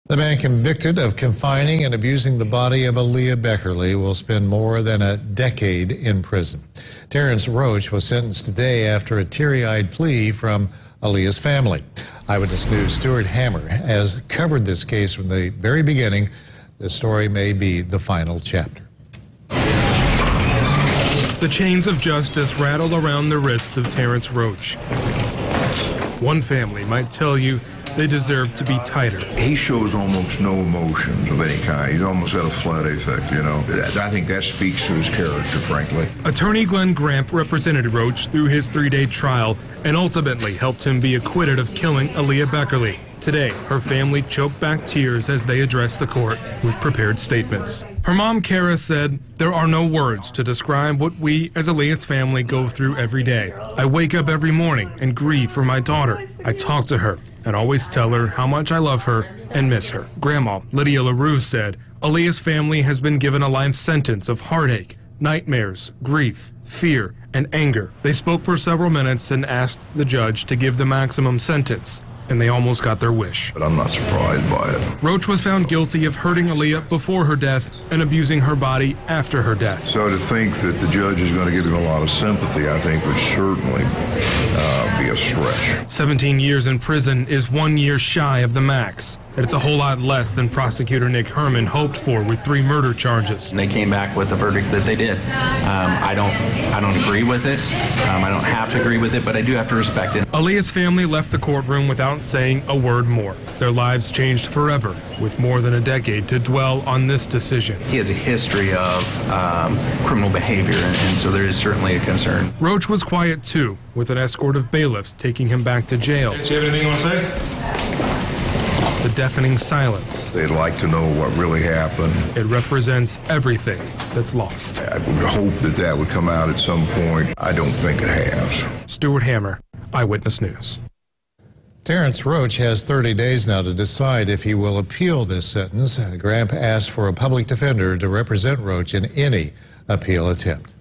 The man convicted of confining and abusing the body of Aaliyah Beckerly will spend more than a decade in prison. Terrence Roach was sentenced today after a teary-eyed plea from Aaliyah's family. Eyewitness News' Stuart Hammer has covered this case from the very beginning. This story may be the final chapter. The chains of justice rattle around the wrist of Terrence Roach. One family might tell you they deserve to be tighter. He shows almost no emotions of any kind. He's almost got a flat affect, you know. I think that speaks to his character, frankly. Attorney Glenn Gramp represented Roach through his 3-day trial and ultimately helped him be acquitted of killing Aaliyah Beckerly. Today, her family choked back tears as they addressed the court with prepared statements. Her mom, Kara, said, "There are no words to describe what we as Aaliyah's family go through every day. I wake up every morning and grieve for my daughter. I talk to her and always tell her how much I love her and miss her." Grandma, Lydia LaRue, said, "Aaliyah's family has been given a life sentence of heartache, nightmares, grief, fear, and anger." They spoke for several minutes and asked the judge to give the maximum sentence, and they almost got their wish. But I'm not surprised by it. Roach was found guilty of hurting Aaliyah before her death and abusing her body after her death. So to think that the judge is going to give him a lot of sympathy, I think, would certainly be a stretch. 17 years in prison is 1 year shy of the max. And it's a whole lot less than prosecutor Nick Herman hoped for with 3 murder charges. And they came back with the verdict that they did. I don't agree with it. I don't have to agree with it, but I do have to respect it. Aaliyah's family left the courtroom without saying a word more. Their lives changed forever, with more than a decade to dwell on this decision. He has a history of criminal behavior, and so there is certainly a concern. Roach was quiet too, with an escort of bailiffs taking him back to jail. Do you have anything you want to say? The deafening silence. They'd like to know what really happened. It represents everything that's lost. I would hope that that would come out at some point. I don't think it has. Stuart Hammer, Eyewitness News. Terrence Roach has 30 days now to decide if he will appeal this sentence. Gramp asked for a public defender to represent Roach in any appeal attempt.